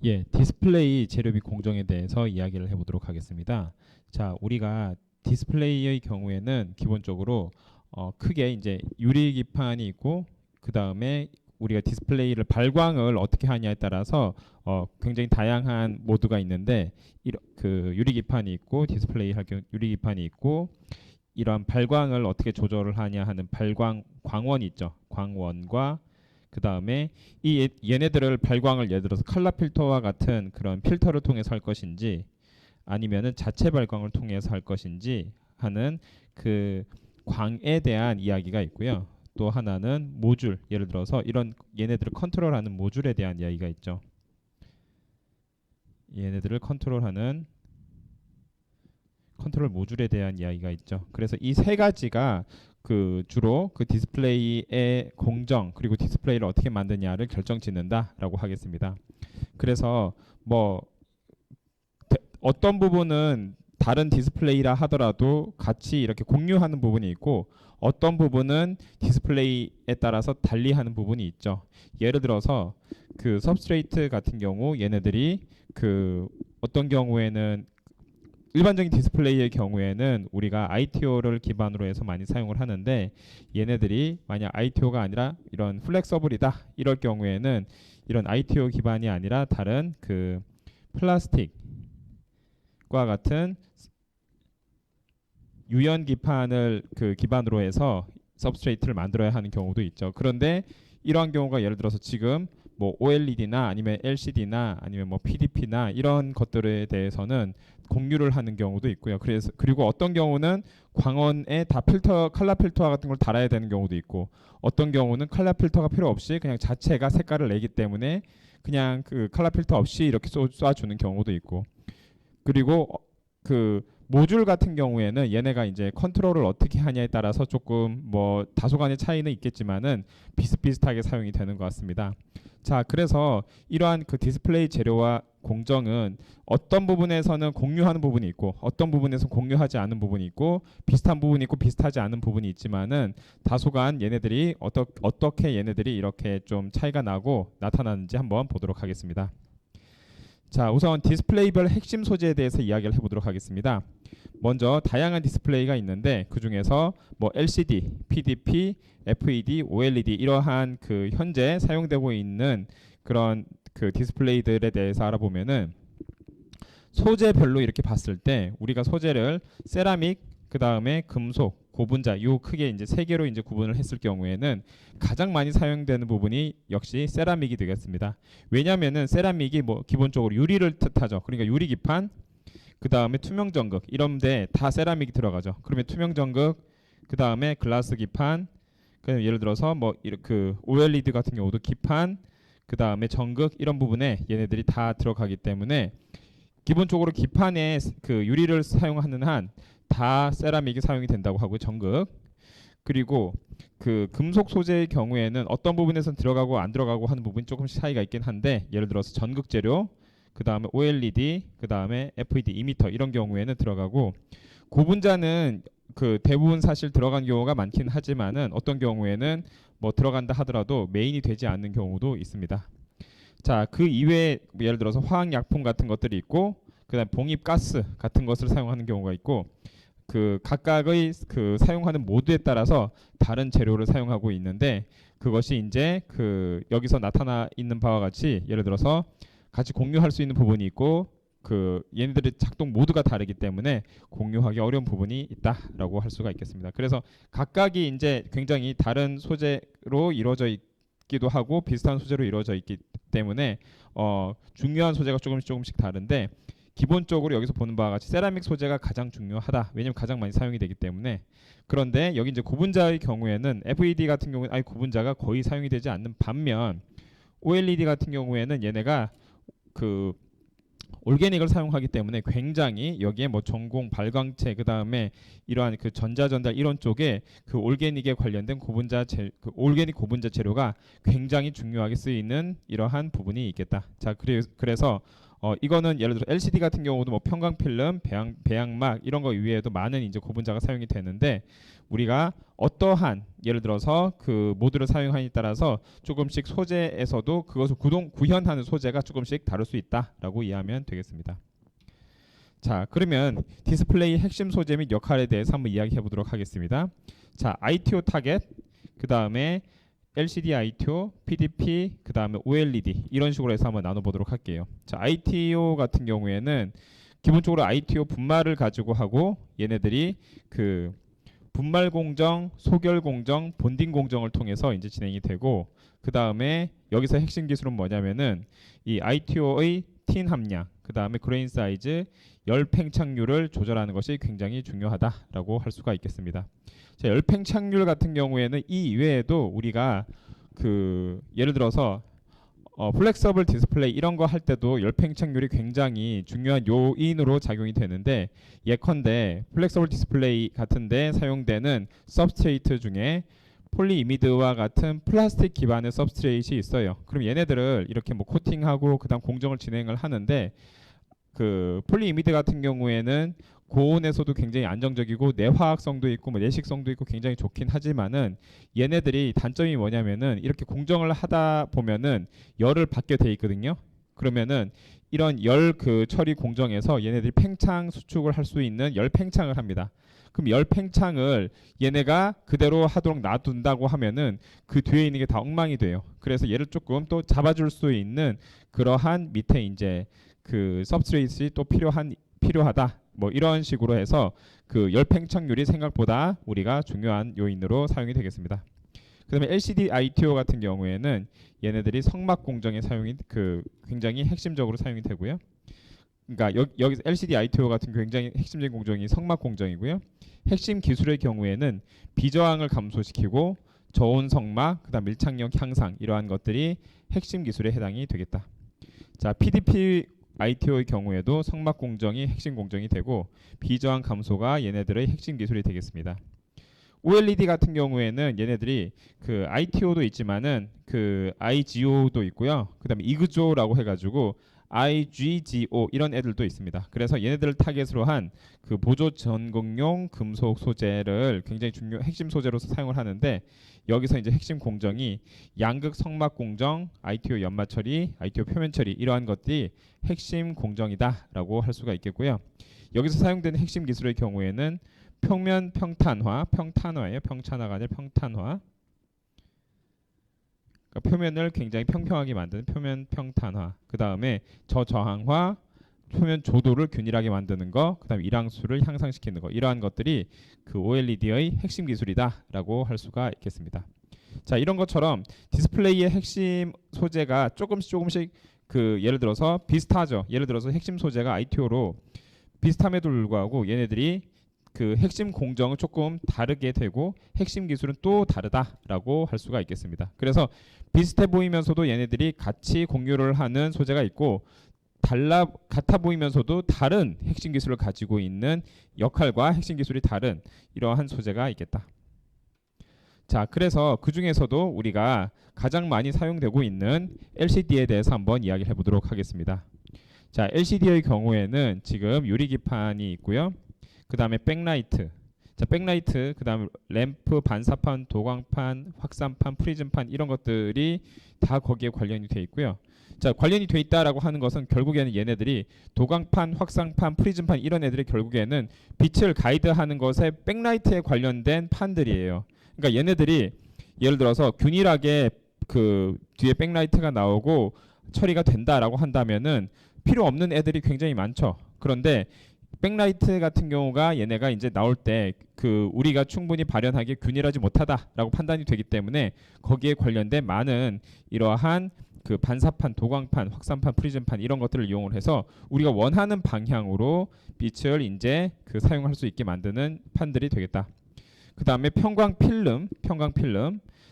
예, 디스플레이 재료 및 공정에 대해서 이야기를 해보도록 하겠습니다. 자, 우리가 디스플레이의 경우에는 기본적으로 크게 이제 유리기판이 있고 그 다음에 우리가 디스플레이를 발광을 어떻게 하냐에 따라서 굉장히 다양한 모드가 있는데 그 유리기판이 있고 디스플레이 할 경우 유리기판이 있고 이러한 발광을 어떻게 조절을 하냐 하는 발광 광원이 있죠. 광원과 그 다음에 이 얘네들을 발광을 예를 들어서 컬러 필터와 같은 그런 필터를 통해서 할 것인지 아니면은 자체 발광을 통해서 할 것인지 하는 그 광에 대한 이야기가 있고요. 또 하나는 모듈, 예를 들어서 이런 얘네들을 컨트롤하는 모듈에 대한 이야기가 있죠. 얘네들을 컨트롤하는 컨트롤 모듈에 대한 이야기가 있죠. 그래서 이 세 가지가 그 주로 그 디스플레이의 공정 그리고 디스플레이를 어떻게 만드냐를 결정짓는다라고 하겠습니다. 그래서 뭐 어떤 부분은 다른 디스플레이라 하더라도 같이 이렇게 공유하는 부분이 있고 어떤 부분은 디스플레이에 따라서 달리하는 부분이 있죠. 예를 들어서 그 सब스트레이트 같은 경우 얘네들이 그 어떤 경우에는 일반적인 디스플레이의 경우에는 우리가 ITO를 기반으로 해서 많이 사용을 하는데 얘네들이 만약 ITO가 아니라 이런 플렉서블이다 이럴 경우에는 이런 ITO 기반이 아니라 다른 그 플라스틱과 같은 유연 기판을 그 기반으로 해서 सब스트레이트를 만들어야 하는 경우도 있죠. 그런데 이러한 경우가 예를 들어서 지금 뭐 OLED나 아니면 LCD나 아니면 뭐 PDP나 이런 것들에 대해서는 공유를 하는 경우도 있고요. 그래서 그리고 어떤 경우는 광원에 다 필터, 컬러 필터 같은 걸 달아야 되는 경우도 있고 어떤 경우는 컬러 필터가 필요 없이 그냥 자체가 색깔을 내기 때문에 그냥 그 컬러 필터 없이 이렇게 쏴주는 경우도 있고 그리고 그 모듈 같은 경우에는 얘네가 이제 컨트롤을 어떻게 하냐에 따라서 조금 뭐 다소간의 차이는 있겠지만은 비슷비슷하게 사용이 되는 것 같습니다. 자, 그래서 이러한 그 디스플레이 재료와 공정은 어떤 부분에서는 공유하는 부분이 있고 어떤 부분에서 공유하지 않은 부분이 있고 비슷한 부분이 있고 비슷하지 않은 부분이 있지만은 다소간 얘네들이 어떻게 얘네들이 이렇게 좀 차이가 나고 나타나는지 한번 보도록 하겠습니다. 자, 우선 디스플레이별 핵심 소재에 대해서 이야기를 해보도록 하겠습니다. 먼저 다양한 디스플레이가 있는데 그 중에서 뭐 LCD, PDP, FED, OLED 이러한 그 현재 사용되고 있는 그런 그 디스플레이들에 대해서 알아보면은 소재별로 이렇게 봤을 때 우리가 소재를 세라믹, 그 다음에 금속, 고분자 요 크게 이제 세 개로 이제 구분을 했을 경우에는 가장 많이 사용되는 부분이 역시 세라믹이 되겠습니다. 왜냐하면은 세라믹이 뭐 기본적으로 유리를 뜻하죠. 그러니까 유리기판, 그 다음에 투명 전극 이런데 다 세라믹이 들어가죠. 그러면 투명 전극, 그 다음에 글라스 기판, 그다음에 예를 들어서 뭐 그 OLED 같은 경우도 기판, 그 다음에 전극 이런 부분에 얘네들이 다 들어가기 때문에 기본적으로 기판에 그 유리를 사용하는 한 다 세라믹이 사용이 된다고 하고 전극 그리고 그 금속 소재의 경우에는 어떤 부분에선 들어가고 안 들어가고 하는 부분이 조금씩 차이가 있긴 한데 예를 들어서 전극 재료 그 다음에 OLED 그 다음에 FED 이미터 이런 경우에는 들어가고 고분자는 그 대부분 사실 들어간 경우가 많긴 하지만은 어떤 경우에는 뭐 들어간다 하더라도 메인이 되지 않는 경우도 있습니다. 자, 그 이외에 예를 들어서 화학약품 같은 것들이 있고 그다음 봉입가스 같은 것을 사용하는 경우가 있고 그 각각의 그 사용하는 모드에 따라서 다른 재료를 사용하고 있는데 그것이 이제 그 여기서 나타나 있는 바와 같이 예를 들어서 같이 공유할 수 있는 부분이 있고 그 얘네들의 작동 모드가 다르기 때문에 공유하기 어려운 부분이 있다라고 할 수가 있겠습니다. 그래서 각각이 이제 굉장히 다른 소재로 이루어져 있기도 하고 비슷한 소재로 이루어져 있기 때문에 중요한 소재가 조금씩 다른데 기본적으로 여기서 보는 바와 같이 세라믹 소재가 가장 중요하다. 왜냐면 가장 많이 사용이 되기 때문에. 그런데 여기 이제 고분자의 경우에는 FED 같은 경우는 아예 고분자가 거의 사용이 되지 않는 반면 OLED 같은 경우에는 얘네가 그 올게닉을 사용하기 때문에 굉장히 여기에 뭐 전공 발광체 그 다음에 이러한 그 전자전달 이런 쪽에 그 올게닉에 관련된 그 올게닉 고분자 재료가 굉장히 중요하게 쓰이는 이러한 부분이 있겠다. 자, 그래서 이거는 예를 들어 LCD 같은 경우도 뭐 평광필름, 배양막 이런 거 이외에도 많은 이제 고분자가 사용이 되는데 우리가 어떠한 예를 들어서 그 모듈을 사용하느냐에 따라서 조금씩 소재에서도 그것을 구현하는 소재가 조금씩 다를 수 있다라고 이해하면 되겠습니다. 자, 그러면 디스플레이 핵심 소재 및 역할에 대해서 한번 이야기해 보도록 하겠습니다. 자, ITO 타겟, 그 다음에 LCD ITO, PDP, 그 다음에 OLED 이런 식으로 해서 한번 나눠보도록 할게요. 자, ITO 같은 경우에는 기본적으로 ITO 분말을 가지고 하고 얘네들이 그 분말 공정, 소결 공정, 본딩 공정을 통해서 이제 진행이 되고 그 다음에 여기서 핵심 기술은 뭐냐면은 이 ITO의 틴 함량, 그 다음에 그레인 사이즈, 열 팽창률을 조절하는 것이 굉장히 중요하다라고 할 수가 있겠습니다. 자, 열 팽창률 같은 경우에는 이 이외에도 우리가 그 예를 들어서 플렉서블 디스플레이 이런 거 할 때도 열 팽창률이 굉장히 중요한 요인으로 작용이 되는데 예컨대 플렉서블 디스플레이 같은데 사용되는 서브스트레이트 중에 폴리이미드와 같은 플라스틱 기반의 서브스트레이트가 있어요. 그럼 얘네들을 이렇게 뭐 코팅하고 그다음 공정을 진행을 하는데 그 폴리이미드 같은 경우에는 고온에서도 굉장히 안정적이고 내화학성도 있고 뭐 내식성도 있고 굉장히 좋긴 하지만은 얘네들이 단점이 뭐냐면은 이렇게 공정을 하다 보면은 열을 받게 돼 있거든요. 그러면은 이런 열 그 처리 공정에서 얘네들이 팽창 수축을 할 수 있는 열 팽창을 합니다. 그럼 열 팽창을 얘네가 그대로 하도록 놔둔다고 하면은 그 뒤에 있는 게 다 엉망이 돼요. 그래서 얘를 조금 또 잡아줄 수 있는 그러한 밑에 이제 그 서브스트레이트가 또 필요하다. 뭐 이런 식으로 해서 그 열 팽창률이 생각보다 우리가 중요한 요인으로 사용이 되겠습니다. 그다음에 LCD ITO 같은 경우에는 얘네들이 성막 공정에 사용이 그 굉장히 핵심적으로 사용이 되고요. 그러니까 여기서 LCD ITO 같은 굉장히 핵심적인 공정이 성막 공정이고요. 핵심 기술의 경우에는 비저항을 감소시키고 저온 성막, 그다음 밀착력 향상 이러한 것들이 핵심 기술에 해당이 되겠다. 자, PDP ITO의 경우에도 성막 공정이 핵심 공정이 되고 비저항 감소가 얘네들의 핵심 기술이 되겠습니다. OLED 같은 경우에는 얘네들이 그 ITO도 있지만은 그 IGO도 있고요. 그다음에 이그조라고 해가지고 IGGO 이런 애들도 있습니다. 그래서 얘네들을 타겟으로 한 그 보조 전극용 금속 소재를 굉장히 핵심 소재로서 사용을 하는데 여기서 이제 핵심 공정이 양극 성막 공정, ITO 연마 처리, ITO 표면 처리 이러한 것들이 핵심 공정이다라고 할 수가 있겠고요. 여기서 사용되는 핵심 기술의 경우에는 평면 평탄화예요. 평탄화가 아니라 평탄화. 그러니까 표면을 굉장히 평평하게 만드는 표면 평탄화. 그 다음에 저저항화, 표면 조도를 균일하게 만드는 거, 그 다음에 일항수를 향상시키는 거 이러한 것들이 그 OLED의 핵심 기술이다라고 할 수가 있겠습니다. 자, 이런 것처럼 디스플레이의 핵심 소재가 조금씩 그 예를 들어서 비슷하죠. 예를 들어서 핵심 소재가 ITO로 비슷함에도 불구하고 얘네들이 그 핵심 공정은 조금 다르게 되고 핵심 기술은 또 다르다라고 할 수가 있겠습니다. 그래서 비슷해 보이면서도 얘네들이 같이 공유를 하는 소재가 있고 같아 보이면서도 다른 핵심 기술을 가지고 있는 역할과 핵심 기술이 다른 이러한 소재가 있겠다. 자, 그래서 그 중에서도 우리가 가장 많이 사용되고 있는 LCD에 대해서 한번 이야기를 해보도록 하겠습니다. 자, LCD의 경우에는 지금 유리기판이 있고요. 그 다음에 백라이트, 자, 백라이트, 그 다음에 램프, 반사판, 도광판, 확산판, 프리즘판 이런 것들이 다 거기에 관련이 돼 있고요. 자, 관련이 돼 있다라고 하는 것은 결국에는 얘네들이 도광판, 확산판, 프리즘판 이런 애들이 결국에는 빛을 가이드하는 것에 백라이트에 관련된 판들이에요. 그러니까 얘네들이 예를 들어서 균일하게 그 뒤에 백라이트가 나오고 처리가 된다라고 한다면은 필요 없는 애들이 굉장히 많죠. 그런데 백라이트 같은 경우가 얘네가 이제 나올 때 그 우리가 충분히 발현하기 균일하지 못하다라고 판단이 되기 때문에 거기에 관련된 많은 이러한 그 반사판, 도광판, 확산판, 프리즘판 이런 것들을 이용을 해서 우리가 원하는 방향으로 빛을 이제 그 사용할 수 있게 만드는 판들이 되겠다. 그 다음에 평광필름.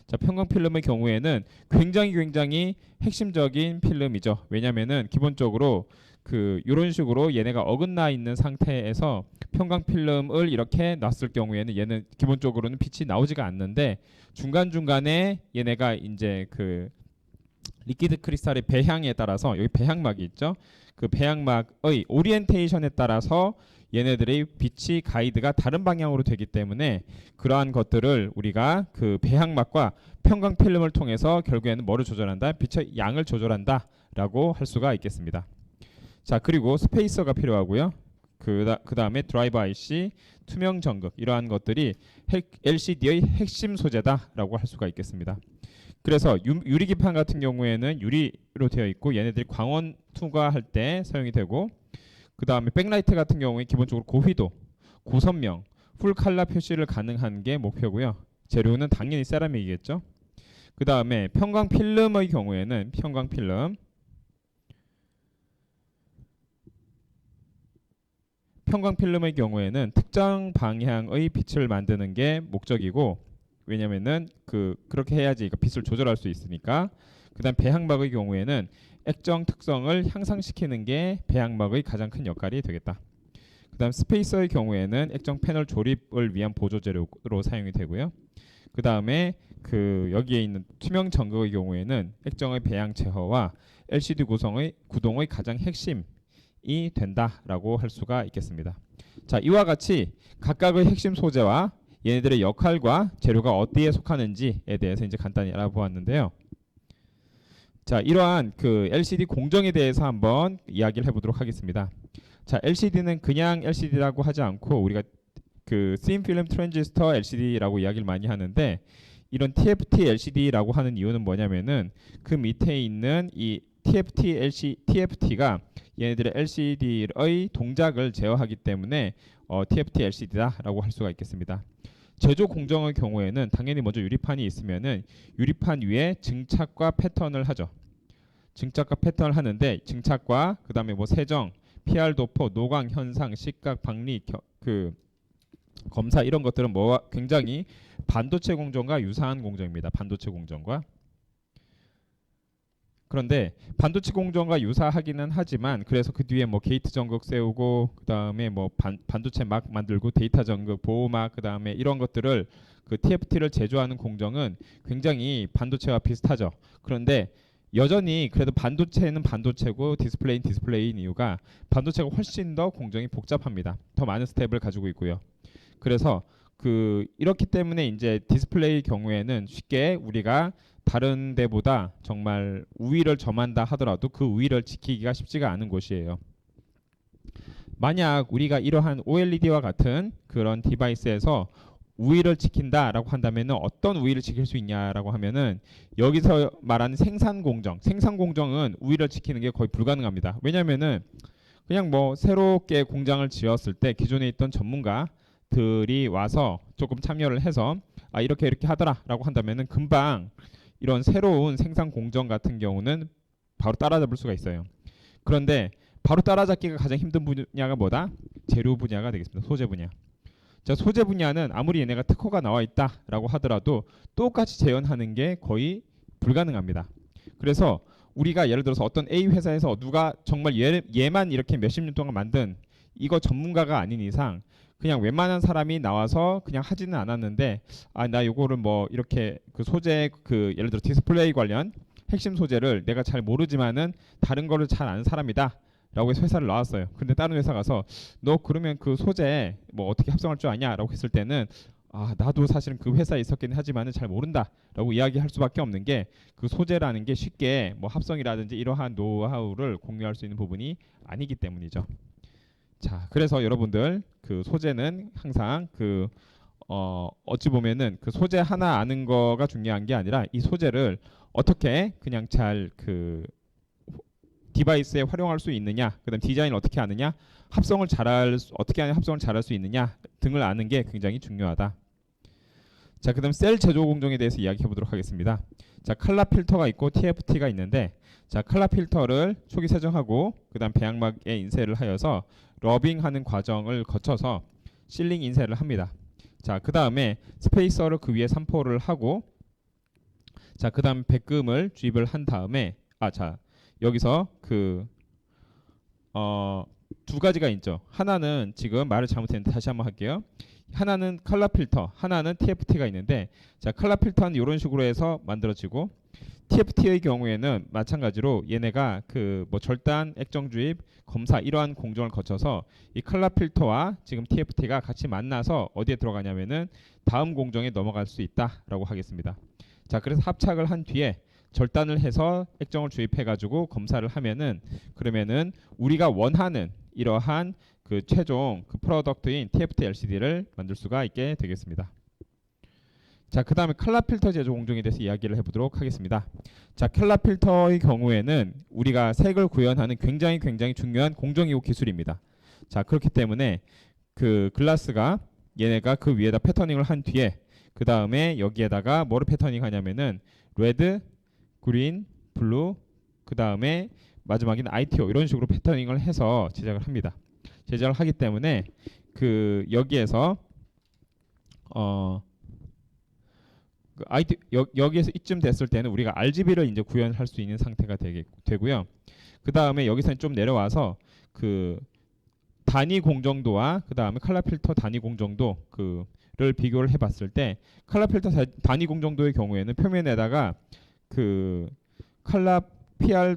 자, 평광필름의 경우에는 굉장히 핵심적인 필름이죠. 왜냐면은 기본적으로 그 이런 식으로 얘네가 어긋나 있는 상태에서 평광필름을 이렇게 놨을 경우에는 얘는 기본적으로는 빛이 나오지가 않는데 중간중간에 얘네가 이제 그 리퀴드 크리스탈의 배향에 따라서 여기 배향막이 있죠. 그 배향막의 오리엔테이션에 따라서 얘네들의 빛이 가이드가 다른 방향으로 되기 때문에 그러한 것들을 우리가 그 배향막과 편광 필름을 통해서 결국에는 뭐를 조절한다? 빛의 양을 조절한다라고 할 수가 있겠습니다. 자, 그리고 스페이서가 필요하고요. 그 다음에 드라이버 IC, 투명 전극 이러한 것들이 LCD의 핵심 소재다라고 할 수가 있겠습니다. 그래서 유리기판 같은 경우에는 유리로 되어 있고 얘네들이 광원 투과할 때 사용이 되고, 그 다음에 백라이트 같은 경우에 기본적으로 고휘도, 고선명, 풀 칼라 표시를 가능한 게 목표고요. 재료는 당연히 세라믹이겠죠. 그 다음에 편광 필름의 경우에는 편광 필름의 경우에는 특정 방향의 빛을 만드는 게 목적이고, 왜냐면은 그렇게 해야지 빛을 조절할 수 있으니까. 그다음 배향막의 경우에는 액정 특성을 향상시키는 게 배향막의 가장 큰 역할이 되겠다. 그다음 스페이서의 경우에는 액정 패널 조립을 위한 보조 재료로 사용이 되고요. 그다음에 여기에 있는 투명 전극의 경우에는 액정의 배양 제어와 LCD 구동의 가장 핵심이 된다라고 할 수가 있겠습니다. 자, 이와 같이 각각의 핵심 소재와 얘네들의 역할과 재료가 어디에 속하는지에 대해서 이제 간단히 알아보았는데요. 자, 이러한 LCD 공정에 대해서 한번 이야기를 해보도록 하겠습니다. 자, LCD는 그냥 LCD라고 하지 않고 우리가 Thin Film Transistor LCD라고 이야기를 많이 하는데, 이런 TFT LCD라고 하는 이유는 뭐냐면은 그 밑에 있는 이 TFT가 얘네들의 LCD의 동작을 제어하기 때문에 TFT LCD다라고 할 수가 있겠습니다. 제조 공정의 경우에는 당연히 먼저 유리판이 있으면은 유리판 위에 증착과 패턴을 하죠. 증착과 패턴을 하는데, 증착과 그다음에 뭐 세정, PR 도포, 노광 현상, 식각, 박리, 검사 이런 것들은 굉장히 반도체 공정과 유사한 공정입니다. 반도체 공정과. 그런데 반도체 공정과 유사하기는 하지만, 그래서 그 뒤에 뭐 게이트 전극 세우고 그다음에 뭐 반도체 막 만들고 데이터 전극, 보호막, 그다음에 이런 것들을 TFT를 제조하는 공정은 굉장히 반도체와 비슷하죠. 그런데 여전히 그래도 반도체는 반도체고 디스플레이는 디스플레이인 이유가 반도체가 훨씬 더 공정이 복잡합니다. 더 많은 스텝을 가지고 있고요. 그래서 이렇기 때문에 이제 디스플레이 경우에는 쉽게 우리가 다른 데보다 정말 우위를 점한다 하더라도 그 우위를 지키기가 쉽지가 않은 곳이에요. 만약 우리가 이러한 OLED와 같은 그런 디바이스에서 우위를 지킨다라고 한다면은 어떤 우위를 지킬 수 있냐라고 하면은, 여기서 말하는 생산 공정은 우위를 지키는 게 거의 불가능합니다. 왜냐면은 그냥 뭐 새롭게 공장을 지었을 때 기존에 있던 전문가들이 와서 조금 참여를 해서 이렇게 하더라라고 한다면은 금방 이런 새로운 생산 공정 같은 경우는 바로 따라잡을 수가 있어요. 그런데 바로 따라잡기가 가장 힘든 분야가 뭐다? 재료 분야가 되겠습니다. 소재 분야. 자, 소재 분야는 아무리 얘네가 특허가 나와 있다라고 하더라도 똑같이 재현하는 게 거의 불가능합니다. 그래서 우리가 예를 들어서 어떤 A 회사에서 누가 정말 얘만 이렇게 몇십 년 동안 만든 이거 전문가가 아닌 이상 그냥 웬만한 사람이 나와서 그냥 하지는 않았는데, 나 요거를 뭐 이렇게 소재 예를 들어 디스플레이 관련 핵심 소재를 내가 잘 모르지만은 다른 거를 잘 아는 사람이다 라고 해서 회사를 나왔어요. 근데 다른 회사 가서 너 그러면 그 소재 뭐 어떻게 합성할 줄 아냐 라고 했을 때는 나도 사실은 그 회사에 있었긴 하지만은 잘 모른다 라고 이야기할 수밖에 없는 게, 그 소재라는 게 쉽게 뭐 합성이라든지 이러한 노하우를 공유할 수 있는 부분이 아니기 때문이죠. 자, 그래서 여러분들 소재는 항상 어찌 보면은 소재 하나 아는 거가 중요한 게 아니라 이 소재를 어떻게 그냥 잘 디바이스에 활용할 수 있느냐, 그다음 디자인을 어떻게 하느냐, 어떻게 하면 합성을 잘할 수 있느냐 등을 아는 게 굉장히 중요하다. 자, 그다음 셀 제조 공정에 대해서 이야기해 보도록 하겠습니다. 자, 칼라 필터가 있고 TFT가 있는데, 자, 칼라 필터를 초기 세정하고 그다음 배양막에 인쇄를 하여서 러빙하는 과정을 거쳐서 실링 인쇄를 합니다. 자, 그다음에 스페이서를 그 위에 산포를 하고, 자, 그다음 백금을 주입을 한 다음에 자, 여기서 두 가지가 있죠. 하나는 지금 말을 잘못했는데 다시 한번 할게요. 하나는 컬러 필터, 하나는 TFT가 있는데, 자, 컬러 필터는 이런 식으로 해서 만들어지고, TFT의 경우에는 마찬가지로 얘네가 그 뭐 절단, 액정 주입, 검사 이러한 공정을 거쳐서 이 컬러 필터와 지금 TFT가 같이 만나서 어디에 들어가냐면은 다음 공정에 넘어갈 수 있다라고 하겠습니다. 자, 그래서 합착을 한 뒤에 절단을 해서 액정을 주입해 가지고 검사를 하면은 그러면은 우리가 원하는 이러한 그 최종 그 프로덕트인 TFT LCD를 만들 수가 있게 되겠습니다. 자, 그 다음에 컬러 필터 제조 공정에 대해서 이야기를 해보도록 하겠습니다. 자, 컬러 필터의 경우에는 우리가 색을 구현하는 굉장히 중요한 공정이고 기술입니다. 자, 그렇기 때문에 그 글라스가 얘네가 그 위에다 패터닝을 한 뒤에 그 다음에 여기에다가 뭐를 패터닝 하냐면은 레드, 그린, 블루, 그 다음에 마지막에는 ITO 이런 식으로 패터닝을 해서 제작을 합니다. 제작을 하기 때문에 그 여기에서 여기에서 이쯤 됐을 때는 우리가 RGB를 이제 구현할 수 있는 상태가 되고요. 그 다음에 여기서 좀 내려와서 그 단위 공정도와 그 다음에 컬러 필터 단위 공정도 그를 비교를 해봤을 때 컬러 필터 단위 공정도의 경우에는 표면에다가 그 컬러 PR을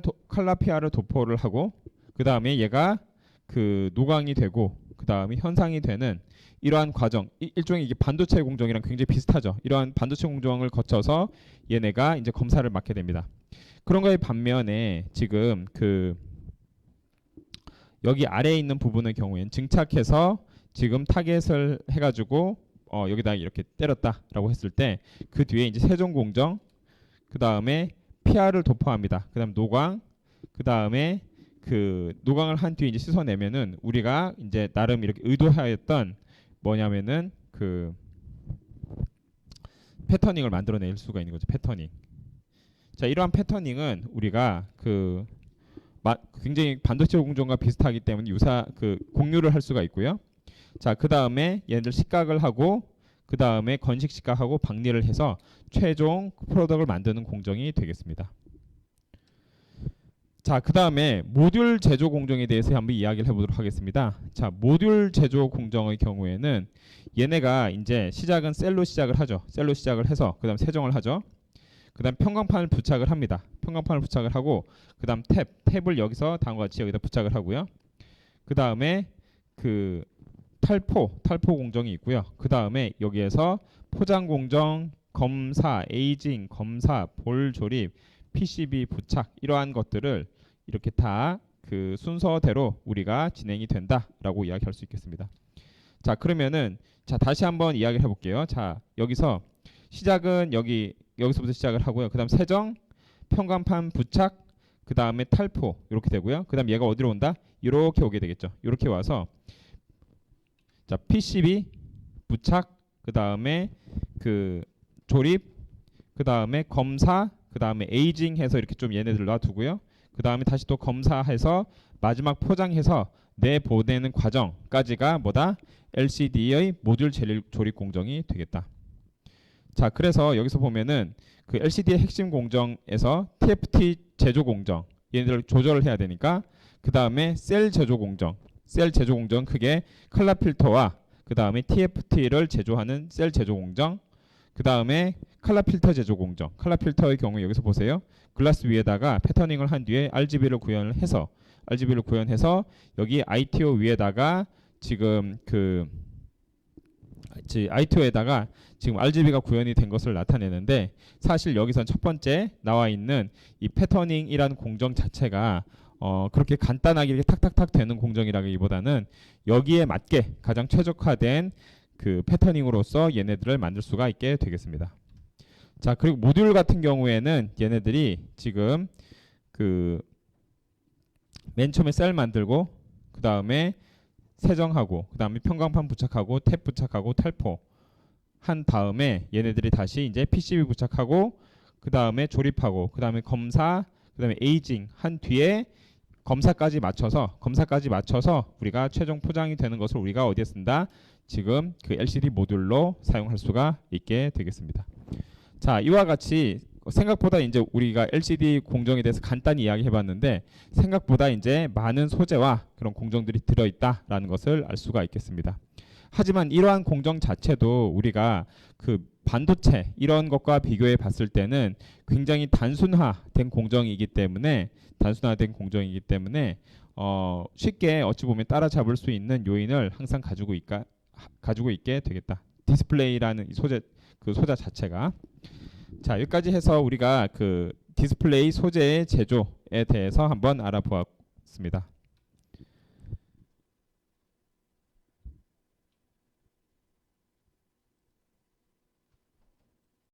도포를 하고 그 다음에 얘가 그 노광이 되고 그 다음에 현상이 되는 이러한 과정, 일종의 이게 반도체 공정이랑 굉장히 비슷하죠. 이러한 반도체 공정을 거쳐서 얘네가 이제 검사를 맡게 됩니다. 그런 거에 반면에 지금 그 여기 아래에 있는 부분의 경우에는 증착해서 지금 타겟을 해가지고 여기다 이렇게 때렸다라고 했을 때 그 뒤에 이제 세종 공정, 그 다음에 PR을 도포합니다. 그 다음 노광, 그 다음에 그 노광을 한 뒤에 이제 씻어내면은 우리가 이제 나름 이렇게 의도하였던 뭐냐면은 그 패터닝을 만들어낼 수가 있는 거죠. 패터닝. 자, 이러한 패터닝은 우리가 그 굉장히 반도체 공정과 비슷하기 때문에 그 공유를 할 수가 있고요. 자, 그 다음에 얘네들 식각을 하고 그 다음에 건식 식각하고 박리를 해서 최종 프로덕트를 만드는 공정이 되겠습니다. 자, 그 다음에 모듈 제조 공정에 대해서 한번 이야기를 해보도록 하겠습니다. 자, 모듈 제조 공정의 경우에는 얘네가 이제 시작은 셀로 시작을 하죠. 셀로 시작을 해서 그 다음 세정을 하죠. 그 다음 평광판을 부착을 합니다. 평광판을 부착을 하고 그 다음 탭을 여기서 다음과 같이 여기다 부착을 하고요. 그 다음에 그 탈포 공정이 있고요. 그 다음에 여기에서 포장 공정, 검사, 에이징, 검사, 볼 조립, PCB 부착 이러한 것들을 이렇게 다 그 순서대로 우리가 진행이 된다라고 이야기할 수 있겠습니다. 자, 그러면은 자 다시 한번 이야기를 해볼게요. 자, 여기서 시작은 여기서부터 시작을 하고요. 그 다음 세정, 평광판 부착, 그 다음에 탈포 이렇게 되고요. 그 다음 얘가 어디로 온다? 이렇게 오게 되겠죠. 이렇게 와서 자 PCB 부착, 그 다음에 그 조립, 그 다음에 검사, 그 다음에 에이징 해서 이렇게 좀 얘네들 놔두고요. 그 다음에 다시 또 검사해서 마지막 포장해서 내보내는 과정까지가 뭐다? LCD의 모듈 조립 공정이 되겠다. 자, 그래서 여기서 보면은 그 LCD의 핵심 공정에서 TFT 제조 공정 얘네들을 조절을 해야 되니까 그 다음에 셀 제조 공정 크게 컬러 필터와 그 다음에 TFT를 제조하는 셀 제조 공정, 그 다음에 컬러 필터 제조 공정. 컬러 필터의 경우 여기서 보세요. 글라스 위에다가 패터닝을 한 뒤에 RGB를 구현해서 여기 ITO 위에다가 지금 ITO에다가 지금 RGB가 구현이 된 것을 나타내는데 사실 여기선 첫 번째 나와 있는 이 패터닝이라는 공정 자체가 그렇게 간단하게 이렇게 탁탁탁 되는 공정이라기보다는 여기에 맞게 가장 최적화된 그 패터닝으로서 얘네들을 만들 수가 있게 되겠습니다. 자, 그리고 모듈 같은 경우에는 얘네들이 지금 그 맨 처음에 셀 만들고 그 다음에 세정하고 그 다음에 평광판 부착하고 탭 부착하고 탈포 한 다음에 얘네들이 다시 이제 PCB 부착하고 그 다음에 조립하고 그 다음에 검사, 그 다음에 에이징 한 뒤에 검사까지 맞춰서 우리가 최종 포장이 되는 것을 우리가 어디에 쓴다? 지금 그 LCD 모듈로 사용할 수가 있게 되겠습니다. 자, 이와 같이 생각보다 이제 우리가 LCD 공정에 대해서 간단히 이야기해봤는데 생각보다 이제 많은 소재와 그런 공정들이 들어있다라는 것을 알 수가 있겠습니다. 하지만 이러한 공정 자체도 우리가 그 반도체 이런 것과 비교해 봤을 때는 굉장히 단순화된 공정이기 때문에 쉽게 어찌 보면 따라잡을 수 있는 요인을 항상 가지고 있게 되겠다. 디스플레이라는 이 소자 자체가. 자, 여기까지 해서 우리가 그 디스플레이 소재의 제조에 대해서 한번 알아보았습니다.